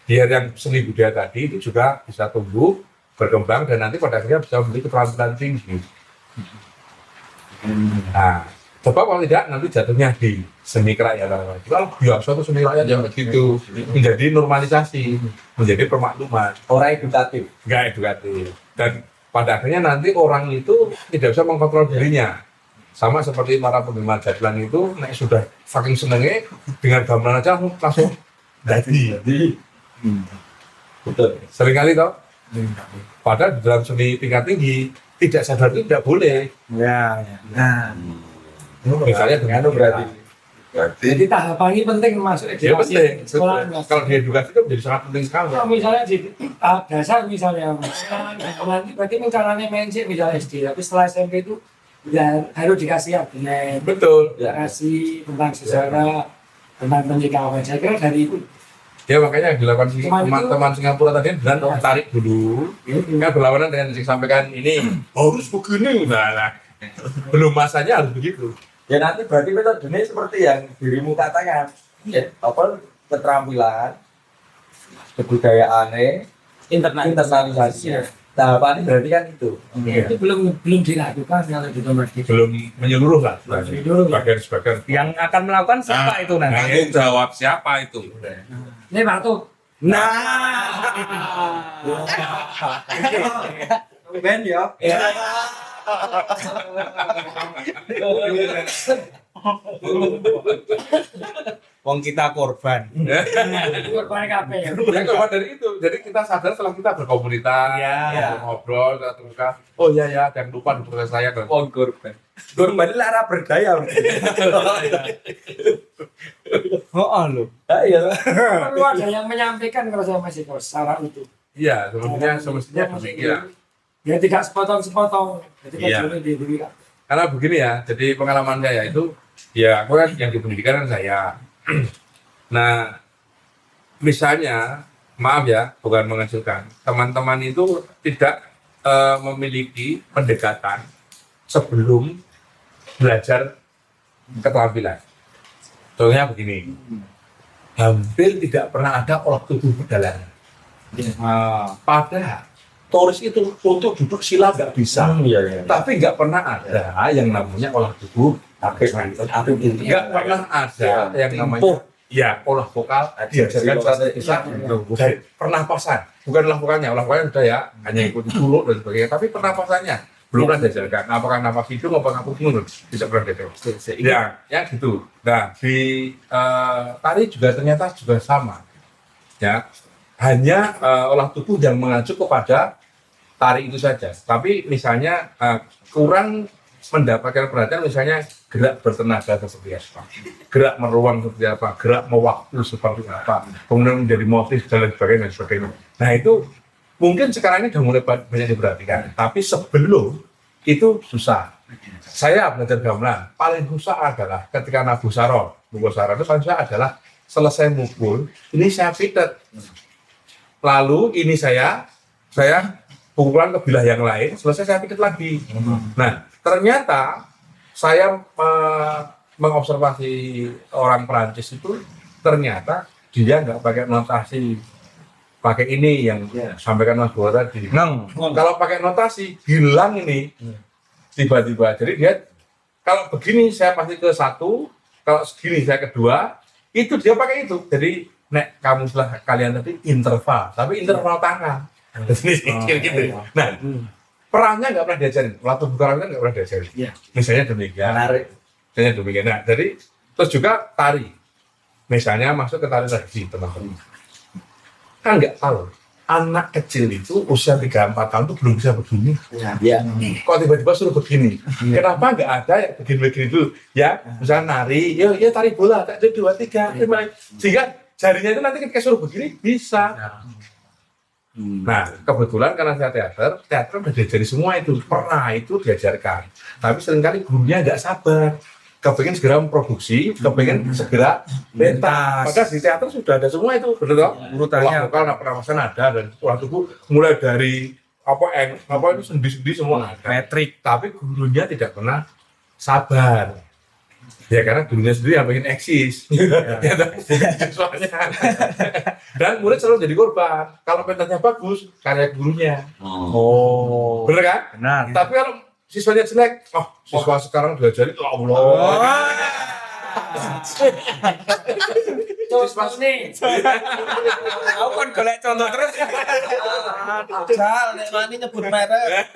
Biar yang seni budaya tadi itu juga bisa tumbuh, berkembang, dan nanti pada akhirnya bisa memiliki keterampilan tinggi. Nah, coba kalau tidak nanti jatuhnya di seni kerakyatan. Kalau biasa tuh seni rakyat yang begitu menjadi normalisasi, menjadi permakluman, Orang edukatif. nggak edukatif. Dan pada akhirnya nanti orang itu tidak bisa mengkontrol dirinya. Sama seperti para penggemar jadlan itu, nek sudah saking senengnya dengan gamelan aja langsung jadi. Betul. Seringkali toh. Padahal di dalam seni tingkat tinggi tidak sadar itu tidak boleh. Ya. Nah, Misalnya dengan berarti. Berarti Jadi tahapan ini penting masuk dia edukasi penting. sekolah. Betul. Kalau di edukasi itu menjadi sangat penting sekali. Kalau misalnya di tahap dasar misalnya, nanti berarti caranya main sih misalnya SD, tapi setelah SMP itu ya harus dikasih argumen, Betul. dikasih tentang sejarah, tentang penyikapan. Saya kira dari itu. Ya makanya yang dilakukan si Cuman itu- teman-teman Singapura tadi dan tarik dulu. Kan berlawanan dengan yang disampaikan ini harus begini. Nah, belum masanya harus begitu. Ya nanti berarti metodenya seperti yang dirimu katakan. Ya, apa keterampilan, kebudayaannya, internalisasi. Tahapannya berarti kan itu. Itu belum dilakukan kalau di nomor tiga. Belum menyeluruh lah. Menyeluruh. Sebagian. yang akan melakukan siapa itu nanti? tanggung jawab siapa itu? Ini Pak Ben ya. Wong kita korban. Korban kabeh ya. Yang keluar dari itu, jadi kita sadar setelah kita berkomunitas, Ya. ngobrol, kita terbuka. Oh iya ya, jangan lupa di proses saya dan Korban. Korban ini lara berdaya. Oh, lo. Iya. Perlu ada yang menyampaikan kalau saya masih kos secara utuh. iya, semestinya demikian. Ya tidak sepotong-sepotong. Jadi Iya. kan di diri kan. Karena begini ya, jadi pengalaman saya itu, ya aku kan yang di pendidikan kan saya. Nah, misalnya, maaf ya, bukan mengecilkan, teman-teman itu tidak memiliki pendekatan sebelum belajar keterampilan. Contohnya begini, hampir tidak pernah ada olah tubuh pedalangan. Padahal turis itu untuk duduk sila nggak bisa. Iya. Tapi nggak pernah ada yang namanya olah tubuh nggak pernah ada yang namanya olah vokal diajarkan secara bisa dari pernapasan, bukan olah vokalnya sudah ya hanya ikut dulu dan sebagainya, tapi pernapasannya belum pernah diajarkan, apakah napas hidung apakah napas mulut bisa pernah diajarkan ya gitu. Nah di tari juga ternyata juga sama ya, hanya olah tubuh yang mengacu kepada tari itu saja, tapi misalnya kurang mendapatkan perhatian misalnya gerak bertenaga seperti apa, gerak meruang seperti apa, gerak mewaktu seperti apa, kemudian menjadi motif dan lain sebagainya dan sebagainya. Nah itu mungkin sekarang ini sudah mulai banyak diperhatikan, tapi sebelum itu susah. Saya belajar gamelan paling susah adalah ketika Nabu Saro itu paling susah adalah selesai mukul, ini saya pitet, lalu ini saya pukulan ke bilah yang lain, selesai saya pitet lagi. Nah ternyata saya mengobservasi orang Perancis itu ternyata dia nggak pakai notasi pakai ini yang sampaikan Mas Bowo tadi. Kalau pakai notasi hilang ini tiba-tiba. Jadi dia kalau begini saya pasti ke satu, kalau segini saya kedua, itu dia pakai itu. Jadi nek kamu setelah kalian tadi interval, tapi interval tangan. Gitu. Nah, perannya nggak pernah diajarin, latih bukaran kan nggak pernah diajarin. Misalnya demikian. Misalnya demikian. Nah, jadi terus juga tari. Misalnya masuk ke tari tradisi teman-teman. Kan nggak tahu. Anak kecil itu usia 3-4 tahun itu belum bisa begini. Kok tiba-tiba suruh begini? Kenapa nggak ada yang begini-begini dulu? Ya, misalnya nari, ya tari bola, 1, 2, 3, 5. Sehingga jarinya itu nanti ketika suruh begini bisa. Nah, kebetulan karena saya teater udah diajari semua itu, pernah itu diajarkan. Tapi seringkali gurunya nggak sabar, kepengen segera memproduksi, kepengen segera pentas. Padahal di teater sudah ada semua itu, benar toh? Urutannya Vokal, pernapasan ada, dan pola tubuh mulai dari apa itu sendi-sendi semua ada. metrik. Tapi gurunya tidak pernah sabar. Ya karena gurunya sendiri yang pengen eksis. Ya, soalnya. Dan murid selalu jadi korban. Kalau pentasnya bagus, karya gurunya. Oh. Bener kan? Benar. Tapi kalau siswanya jelek, siswa sekarang diajari, ya Allah. Siswa nih. Aku kan golek contoh terus. Jal, nek wani nyebut merek.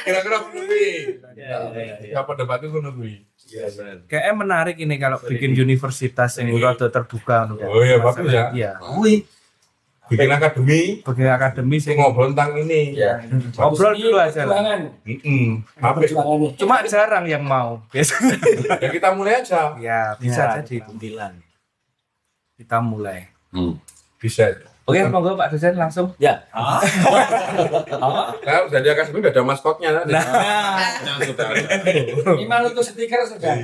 Kira-kira lebih. Ya pendapat itu lebih. Kayaknya menarik ini kalau bikin universitas yang rada terbuka. Oh iya, bagus ya. Iya. Wih, Bikin akademi, Bikin akademi sing ngobrol tentang ini. ngobrol dulu aja lah. Perjuangan. Apa? Perjuangan nih. Cuma jarang yang mau. Biasanya. Ya kita mulai aja. Ya, bisa jadi. Tampilan. Kita mulai. Bisa. Oke, monggo Pak dosen langsung. Ya. Nah, udah di akademi udah ada maskotnya nanti. Sudah ada. Minimal untuk stiker sudah.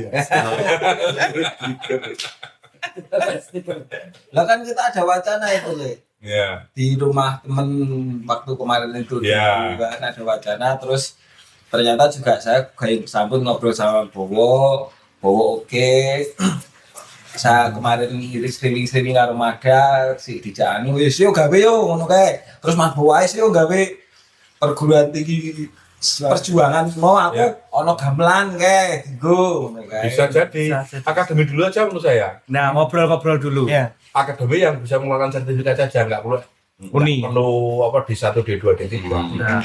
lah kan kita ada wacana itu, Le. Iya. Di rumah temen waktu kemarin itu Iya. kan ada wacana, terus ternyata juga saya kayak sambut ngobrol sama Bowo oke. Saya kemarin streaming karo Mada si dijak anu wis yo gawe yo ngono kae. Terus Mas Bowo wis yo gawe perguruan tinggi perjuangan mau aku ono gamelan kae digo ngono kae. Bisa jadi. Akademi dulu aja menurut saya. Nah, ngobrol-ngobrol dulu. Ya. Akademi yang bisa mengeluarkan sertifikat saja, nggak perlu Uni. nggak perlu apa D1, D2, D3.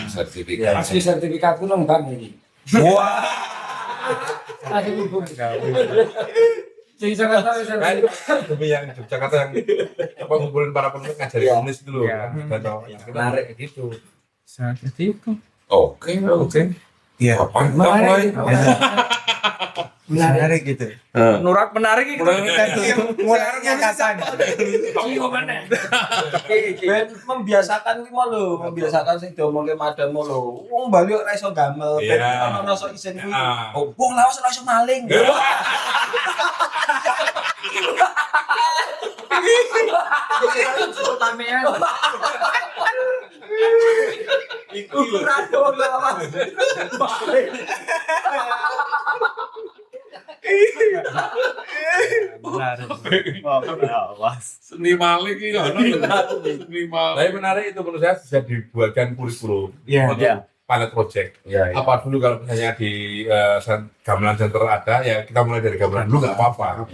Sertifikat. Asli sertifikat kuno bang ini. Wah. Asli kuno. Jadi saya tahu saya. Nah, itu akademi yang di Jakarta yang apa ngumpulin para penulis ngajari komunis itu loh. Iya. Kan? Atau yang kita narik kayak gitu. Seperti itu. Oke. Iya. Menarik gitu. Nurat menarik iki. Mulainya kapan? Iyo mana? Ben membiasakan ki mau lho, membiasakan sing diomongke madam lho. Wong Bali ora iso gamel, ben Iya. ono rasa isin kuwi. Ah. Oh, wong lawas ora iso maling. Iku rado lawas. Benar. Seni maling iki ono. Seni maling. Tapi menarik itu menurut saya bisa dibuatkan kurikulum Iya. untuk pilot project. Apa dulu kalau misalnya di gamelan center ada, ya kita mulai dari gamelan dulu nggak apa-apa.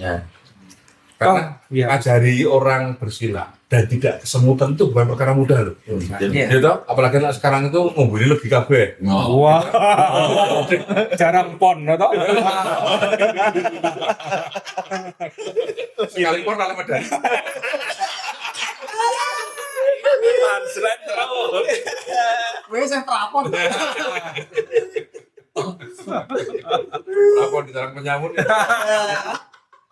Karena ngajari orang bersilat dan tidak kesemutan itu bukan perkara mudah loh. Gitu, apalagi anak sekarang itu ngumpulin lebih kabeh. Wah. Jarang pon to. Sekalipun kalau medali. Wes sing prapon. Lapor diserang penyamun.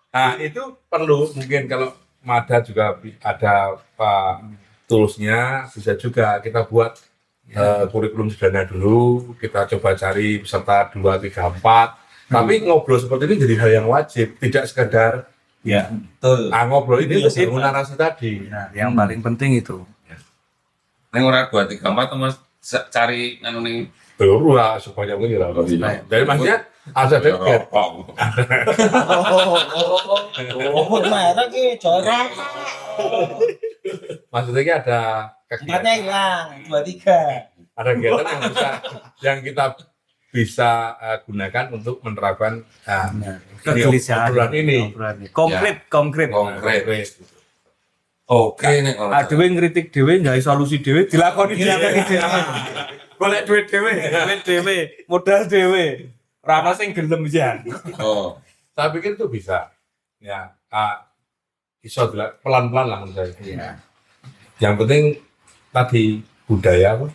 Nah, itu perlu mungkin kalau Mada juga ada toolsnya, bisa juga kita buat kurikulum sederhana dulu, kita coba cari peserta 2, 3, 4. Tapi ngobrol seperti ini jadi hal yang wajib, tidak sekedar Ya, Betul. ngobrol ini Iya, untuk bangun narasi tadi. nah, yang paling penting itu. Neng ora 2, 3, 4 Mas cari anu ning Baru lah supaya mungkin lah. iya. Jadi maksudnya ada deket. Oh, merah ki, jorok. Maksudnya ada Empatnya kegiatan, hilang, 2, 3. ada kegiatan yang kita bisa gunakan untuk menerapkan Kegelisahan obrolan ini. Konkret. Konkret. Oke nek ora. Dhewe ngritik dhewe nggak solusi dhewe dilakoni dhewe. Golek duit dhewe, modal dhewe. Ora ana sing gelem jan. Oh. Saya pikir itu bisa. Ya, bisa pelan-pelan lah menurut saya. Iya. Yang penting tadi budaya apa?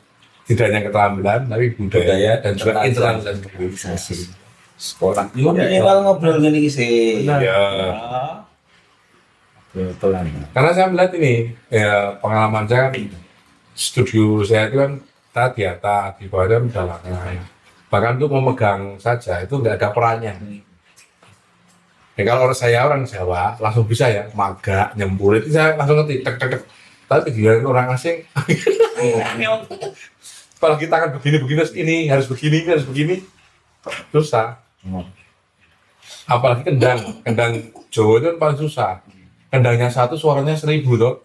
Tidak hanya keterampilan, tapi budaya dan juga internalisasi sekolah. Minimal ngobrol ngene iki sih. Ya. Karena saya melihat ini, ya, pengalaman saya kan studio saya itu kan saya di atas, di bawah itu dalamnya. Bahkan untuk memegang saja itu nggak ada perannya. Ya, kalau orang Jawa langsung bisa ya, maga, nyempur itu saya langsung ngerti, tek tek tek. Tapi giliran orang asing, apalagi tangan begini ini harus begini, susah. Apalagi kendang Jawa itu kan paling susah. Kendangnya 1 suaranya 1000 tuh.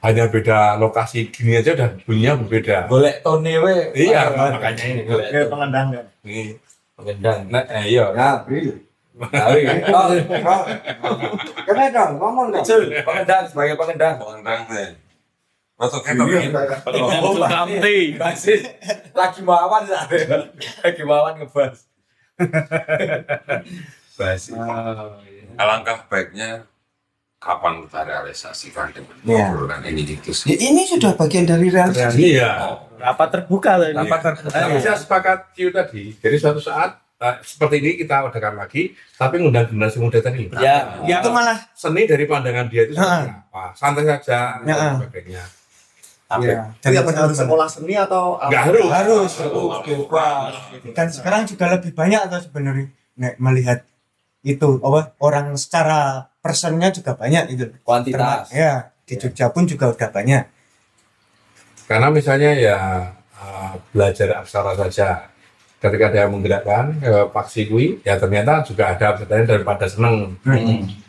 Hanya beda lokasi gini aja udah bunyinya berbeda. Golek tone we. Iya, makanya ini golek. Kayak pengendang kan. Ini. Pengendang. Nah, iya. Kena dong, ngomong dong. Betul, pengendang sebagai pengendang. Pengendang teh. Roto ketok iki. Nanti. Masih lagi mawan lagi mawan ngebahas. Basi. Alangkah baiknya kapan kita realisasikan dengan Iya. obrolan ini itu Ya, sih. ini sudah bagian dari realisasi. Iya. Rapat terbuka loh ini. Tapi saya sepakat Ciu tadi. Jadi suatu saat seperti ini kita adakan lagi, tapi ngundang generasi muda tadi. Ya, Ya, itu malah Seni dari pandangan dia itu seperti apa? Santai saja Ya. dan sebagainya. ya. Jadi apa harus sekolah seni atau Nggak harus. harus dan sekarang juga lebih banyak atau sebenarnya melihat itu orang secara personnya juga banyak itu kuantitas. ya di Jogja pun juga udah banyak. Karena misalnya ya belajar aksara saja. Ketika dia menggerakkan paksi kui, ya ternyata juga ada pesertanya daripada seneng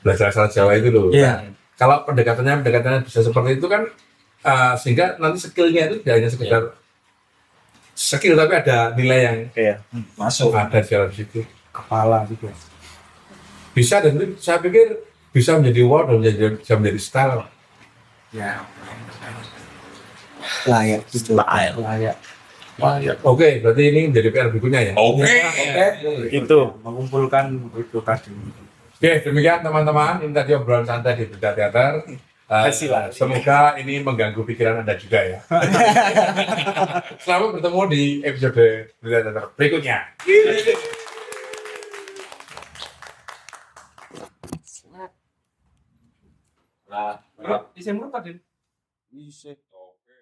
belajar aksara Jawa itu loh. Iya. Kalau pendekatannya bisa seperti itu kan sehingga nanti skillnya itu tidak hanya sekedar skill tapi ada nilai yang Masuk. ada di dalam situ. Kepala juga. Bisa dan itu saya pikir bisa menjadi wow dan bisa menjadi style. Ya. Layak Layak. Oke, berarti ini menjadi PR berikutnya ya. Oke. Itu mengumpulkan itu tadi. Oke, demikian teman-teman. Ini tadi obrolan santai di Berita Teater. Semoga ini mengganggu pikiran Anda juga ya. Selamat bertemu di episode Berita Teater berikutnya. Desember tadi. Oke.